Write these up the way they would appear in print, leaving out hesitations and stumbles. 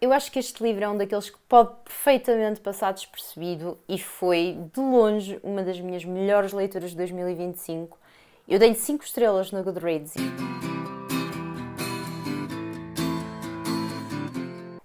Eu acho que este livro é um daqueles que pode perfeitamente passar despercebido e foi, de longe, uma das minhas melhores leituras de 2025. Eu dei-lhe 5 estrelas na Goodreads.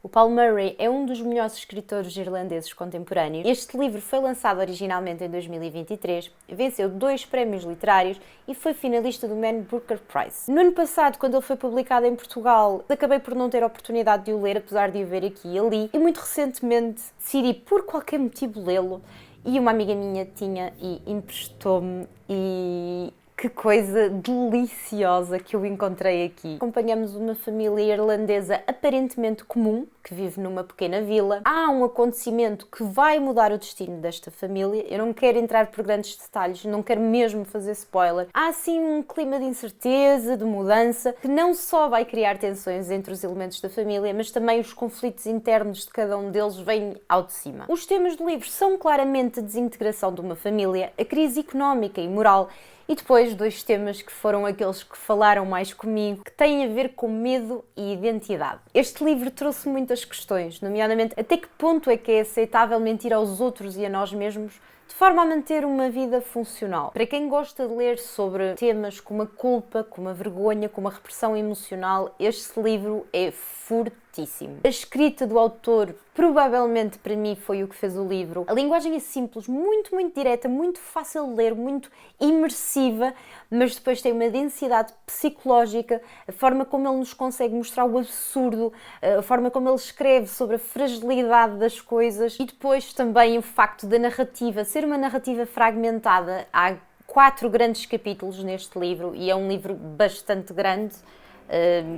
O Paul Murray é um dos melhores escritores irlandeses contemporâneos. Este livro foi lançado originalmente em 2023, venceu 2 prémios literários e foi finalista do Man Booker Prize. No ano passado, quando ele foi publicado em Portugal, acabei por não ter a oportunidade de o ler, apesar de o ver aqui e ali. E muito recentemente decidi, por qualquer motivo, lê-lo. E uma amiga minha tinha e emprestou-me e... Que coisa deliciosa que eu encontrei aqui. Acompanhamos uma família irlandesa aparentemente comum, que vive numa pequena vila. Há um acontecimento que vai mudar o destino desta família. Eu não quero entrar por grandes detalhes, não quero mesmo fazer spoiler. Há assim um clima de incerteza, de mudança, que não só vai criar tensões entre os elementos da família, mas também os conflitos internos de cada um deles vêm ao de cima. Os temas do livro são claramente a desintegração de uma família, a crise económica e moral, e depois 2 temas que foram aqueles que falaram mais comigo, que têm a ver com medo e identidade. Este livro trouxe muitas questões, nomeadamente até que ponto é que é aceitável mentir aos outros e a nós mesmos, de forma a manter uma vida funcional. Para quem gosta de ler sobre temas como a culpa, como a vergonha, como a repressão emocional, este livro é fortíssimo. A escrita do autor provavelmente para mim foi o que fez o livro. A linguagem é simples, muito direta, muito fácil de ler, muito imersiva, mas depois tem uma densidade psicológica, a forma como ele nos consegue mostrar o absurdo, a forma como ele escreve sobre a fragilidade das coisas e depois também o facto da narrativa ser uma narrativa fragmentada. Há 4 grandes capítulos neste livro e é um livro bastante grande.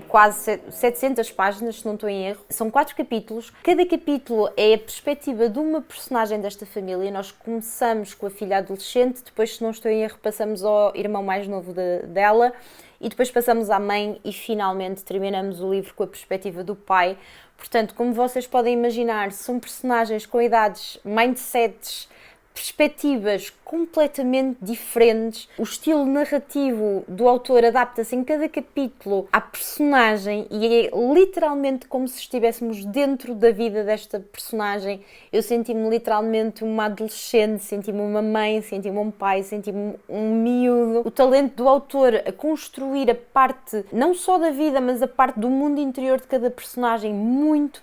Quase 700 páginas, se não estou em erro. São 4 capítulos. Cada capítulo é a perspectiva de uma personagem desta família. Nós começamos com a filha adolescente, depois, se não estou em erro, passamos ao irmão mais novo dela e depois passamos à mãe e finalmente terminamos o livro com a perspectiva do pai. Portanto, como vocês podem imaginar, são personagens com idades, mindsets, perspectivas completamente diferentes. O estilo narrativo do autor adapta-se em cada capítulo à personagem e é literalmente como se estivéssemos dentro da vida desta personagem. Eu senti-me literalmente uma adolescente, senti-me uma mãe, senti-me um pai, senti-me um miúdo. O talento do autor a construir a parte, não só da vida, mas a parte do mundo interior de cada personagem, muito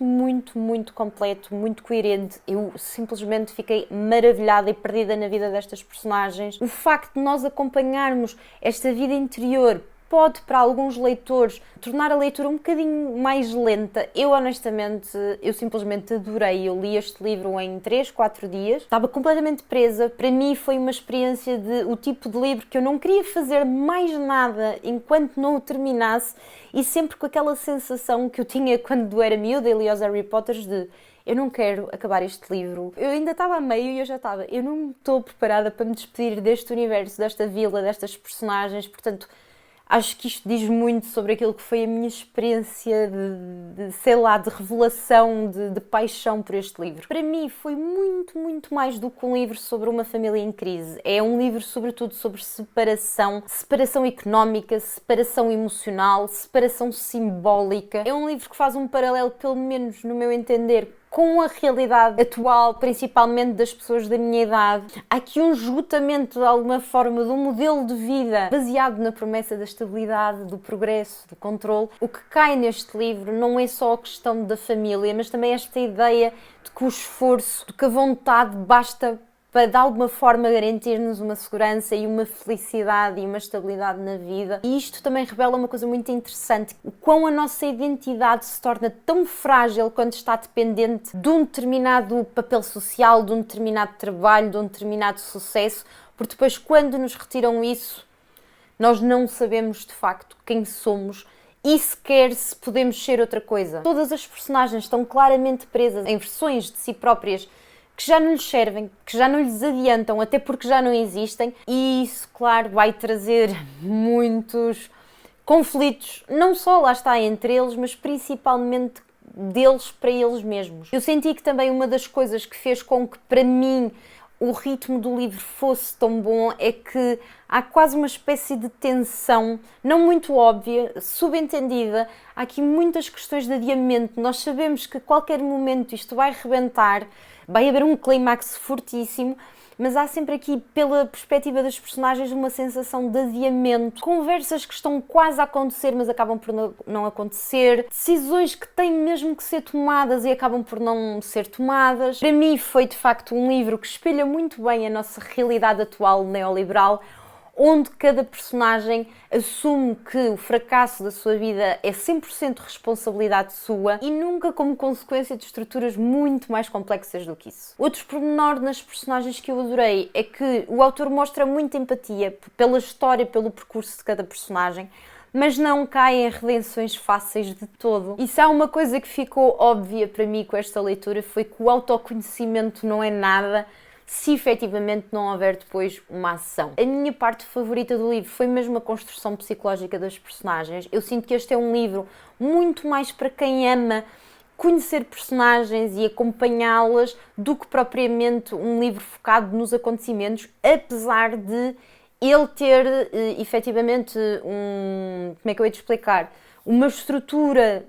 completo, muito coerente. Eu simplesmente fiquei maravilhada e perdida na vida destas personagens. O facto de nós acompanharmos esta vida interior pode, para alguns leitores, tornar a leitura um bocadinho mais lenta. Eu, honestamente, simplesmente adorei. Eu li este livro em 3, 4 dias. Estava completamente presa. Para mim foi uma experiência o tipo de livro que eu não queria fazer mais nada enquanto não o terminasse e sempre com aquela sensação que eu tinha quando era miúda e lia os Harry Potters de eu não quero acabar este livro. Eu ainda estava a meio e eu já estava. Eu não estou preparada para me despedir deste universo, desta vila, destas personagens. Portanto, acho que isto diz muito sobre aquilo que foi a minha experiência de revelação, de paixão por este livro. Para mim foi muito mais do que um livro sobre uma família em crise. É um livro sobretudo sobre separação económica, separação emocional, separação simbólica. É um livro que faz um paralelo, pelo menos no meu entender, com a realidade atual, principalmente das pessoas da minha idade. Há aqui um esgotamento, de alguma forma, de um modelo de vida baseado na promessa da estabilidade, do progresso, do controle. O que cai neste livro não é só a questão da família, mas também esta ideia de que o esforço, de que a vontade basta para de alguma forma garantir-nos uma segurança e uma felicidade e uma estabilidade na vida. E isto também revela uma coisa muito interessante, o quão a nossa identidade se torna tão frágil quando está dependente de um determinado papel social, de um determinado trabalho, de um determinado sucesso, porque depois quando nos retiram isso, nós não sabemos de facto quem somos e sequer se podemos ser outra coisa. Todas as personagens estão claramente presas em versões de si próprias que já não lhes servem, que já não lhes adiantam, até porque já não existem, e isso, claro, vai trazer muitos conflitos, não só lá está entre eles, mas principalmente deles para eles mesmos. Eu senti que também uma das coisas que fez com que, para mim, o ritmo do livro fosse tão bom é que há quase uma espécie de tensão, não muito óbvia, subentendida. Há aqui muitas questões de adiamento. Nós sabemos que a qualquer momento isto vai rebentar, vai haver um clímax fortíssimo, mas há sempre aqui, pela perspectiva das personagens, uma sensação de adiamento. Conversas que estão quase a acontecer, mas acabam por não acontecer. Decisões que têm mesmo que ser tomadas e acabam por não ser tomadas. Para mim foi, de facto, um livro que espelha muito bem a nossa realidade atual neoliberal, onde cada personagem assume que o fracasso da sua vida é 100% responsabilidade sua e nunca como consequência de estruturas muito mais complexas do que isso. Outro pormenor nas personagens que eu adorei é que o autor mostra muita empatia pela história, pelo percurso de cada personagem, mas não cai em redenções fáceis de todo. E se há uma coisa que ficou óbvia para mim com esta leitura foi que o autoconhecimento não é nada se efetivamente não houver depois uma ação. A minha parte favorita do livro foi mesmo a construção psicológica das personagens. Eu sinto que este é um livro muito mais para quem ama conhecer personagens e acompanhá-las do que propriamente um livro focado nos acontecimentos, apesar de ele ter efetivamente como é que eu ia te explicar? Uma estrutura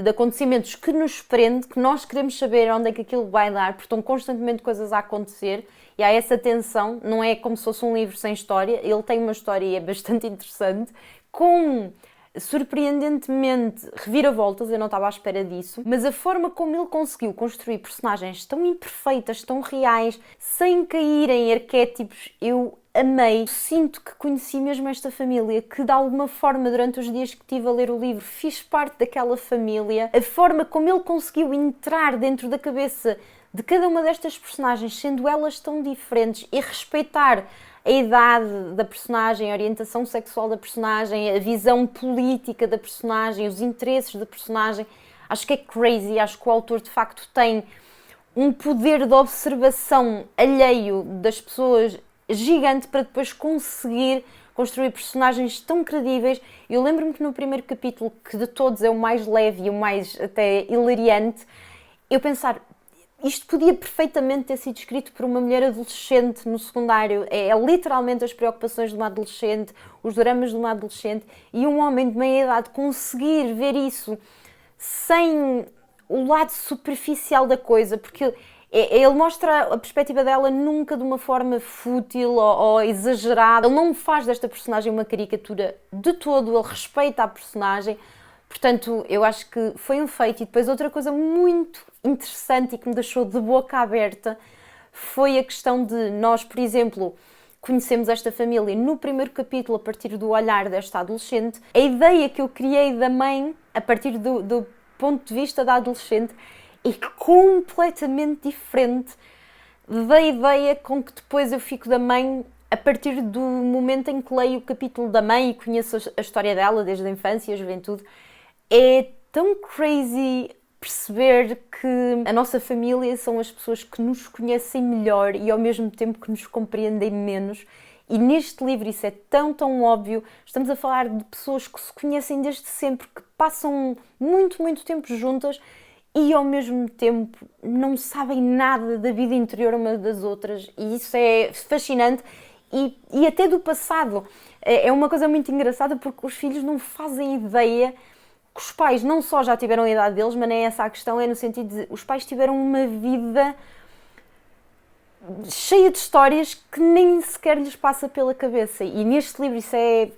de acontecimentos que nos prende, que nós queremos saber onde é que aquilo vai dar, porque estão constantemente coisas a acontecer e há essa tensão, não é como se fosse um livro sem história, ele tem uma história e é bastante interessante, com surpreendentemente reviravoltas, eu não estava à espera disso, mas a forma como ele conseguiu construir personagens tão imperfeitas, tão reais, sem cair em arquétipos, eu amei. Sinto que conheci mesmo esta família, que de alguma forma durante os dias que estive a ler o livro fiz parte daquela família. A forma como ele conseguiu entrar dentro da cabeça de cada uma destas personagens, sendo elas tão diferentes, e respeitar a idade da personagem, a orientação sexual da personagem, a visão política da personagem, os interesses da personagem, acho que é crazy. Acho que o autor de facto tem um poder de observação alheio das pessoas gigante para depois conseguir construir personagens tão credíveis. Eu lembro-me que no primeiro capítulo, que de todos é o mais leve e o mais até hilariante, eu pensar, isto podia perfeitamente ter sido escrito por uma mulher adolescente no secundário. É literalmente as preocupações de uma adolescente, os dramas de uma adolescente, e um homem de meia idade conseguir ver isso sem o lado superficial da coisa, porque ele mostra a perspectiva dela nunca de uma forma fútil ou exagerada. Ele não faz desta personagem uma caricatura de todo, ele respeita a personagem. Portanto, eu acho que foi um feito. E depois outra coisa muito interessante e que me deixou de boca aberta foi a questão de nós, por exemplo, conhecemos esta família no primeiro capítulo a partir do olhar desta adolescente. A ideia que eu criei da mãe a partir do ponto de vista da adolescente é completamente diferente da ideia com que depois eu fico da mãe a partir do momento em que leio o capítulo da mãe e conheço a história dela desde a infância e a juventude. É tão crazy perceber que a nossa família são as pessoas que nos conhecem melhor e ao mesmo tempo que nos compreendem menos. E neste livro isso é tão óbvio. Estamos a falar de pessoas que se conhecem desde sempre, que passam muito tempo juntas e ao mesmo tempo não sabem nada da vida interior uma das outras. E isso é fascinante. E até do passado. É uma coisa muito engraçada porque os filhos não fazem ideia que os pais não só já tiveram a idade deles, mas nem é essa a questão, é no sentido de os pais tiveram uma vida cheia de histórias que nem sequer lhes passa pela cabeça. E neste livro isso é...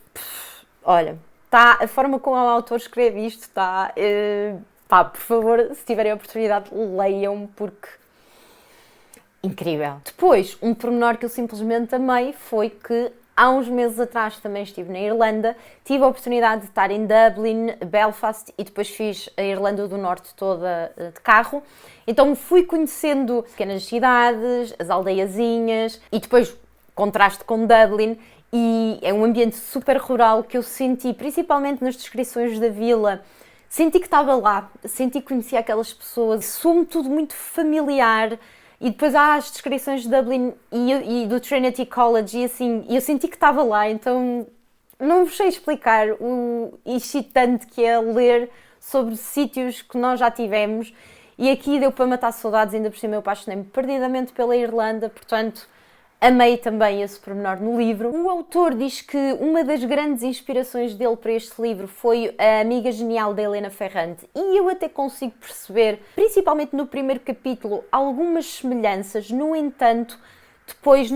olha, tá, a forma como o autor escreve isto está... por favor, se tiverem a oportunidade, leiam, porque... incrível. Depois, um pormenor que eu simplesmente amei foi que há uns meses atrás também estive na Irlanda, tive a oportunidade de estar em Dublin, Belfast e depois fiz a Irlanda do Norte toda de carro. Então fui conhecendo pequenas cidades, as aldeiazinhas e depois contraste com Dublin, e é um ambiente super rural que eu senti, principalmente nas descrições da vila. Senti que estava lá, senti que conhecia aquelas pessoas, soube tudo muito familiar. E depois há as descrições de Dublin e do Trinity College e assim, eu senti que estava lá, então não vos sei explicar o excitante que é ler sobre sítios que nós já tivemos, e aqui deu para matar saudades. Ainda por cima eu apaixonei-me perdidamente pela Irlanda, portanto Amei também esse pormenor no livro. O autor diz que uma das grandes inspirações dele para este livro foi a Amiga Genial da Helena Ferrante, e eu até consigo perceber, principalmente no primeiro capítulo, algumas semelhanças. No entanto, depois,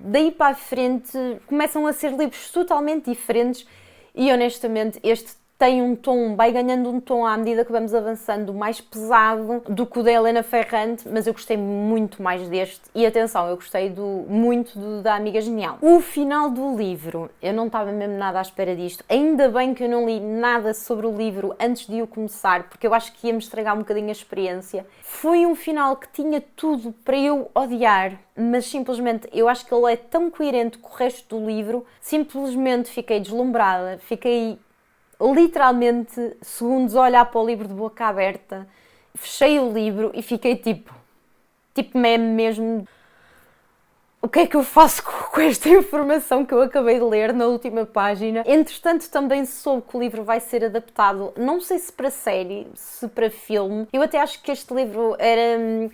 daí para a frente, começam a ser livros totalmente diferentes e, honestamente, este tem um tom, vai ganhando um tom à medida que vamos avançando, mais pesado do que o da Helena Ferrante, mas eu gostei muito mais deste. E atenção, eu gostei muito da Amiga Genial. O final do livro, eu não estava mesmo nada à espera disto. Ainda bem que eu não li nada sobre o livro antes de o começar, porque eu acho que ia-me estragar um bocadinho a experiência. Foi um final que tinha tudo para eu odiar, mas simplesmente eu acho que ele é tão coerente com o resto do livro, simplesmente fiquei deslumbrada, fiquei literalmente segundos a olhar para o livro de boca aberta, fechei o livro e fiquei tipo meme mesmo. O que é que eu faço com esta informação que eu acabei de ler na última página? Entretanto, também soube que o livro vai ser adaptado, não sei se para série, se para filme. Eu até acho que este livro era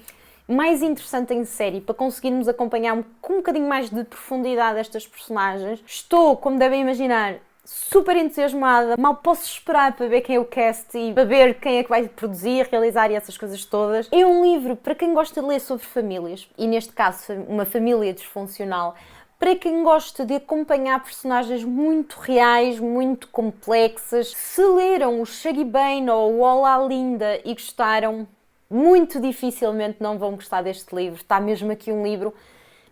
mais interessante em série, para conseguirmos acompanhar com um bocadinho mais de profundidade estas personagens. Estou, como devem imaginar, super entusiasmada, mal posso esperar para ver quem é o cast e para ver quem é que vai produzir, realizar e essas coisas todas. É um livro para quem gosta de ler sobre famílias, e neste caso uma família disfuncional, para quem gosta de acompanhar personagens muito reais, muito complexas. Se leram o Shaggy Bane ou o Olá Linda e gostaram, muito dificilmente não vão gostar deste livro. Está mesmo aqui um livro,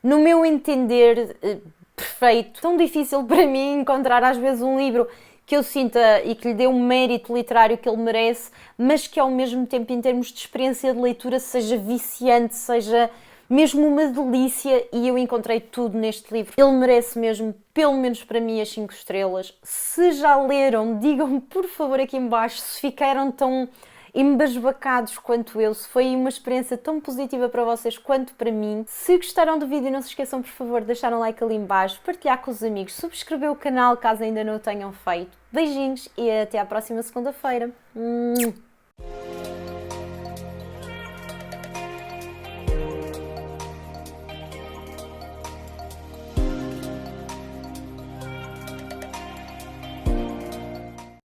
no meu entender, perfeito. Tão difícil para mim encontrar às vezes um livro que eu sinta e que lhe dê um mérito literário que ele merece, mas que ao mesmo tempo, em termos de experiência de leitura, seja viciante, seja mesmo uma delícia, e eu encontrei tudo neste livro. Ele merece mesmo, pelo menos para mim, as 5 estrelas. Se já leram, digam-me por favor aqui em baixo se ficaram tão embasbacados quanto eu, se foi uma experiência tão positiva para vocês quanto para mim. Se gostaram do vídeo, não se esqueçam por favor de deixar um like ali em baixo, partilhar com os amigos, subscrever o canal caso ainda não o tenham feito. Beijinhos e até à próxima segunda-feira.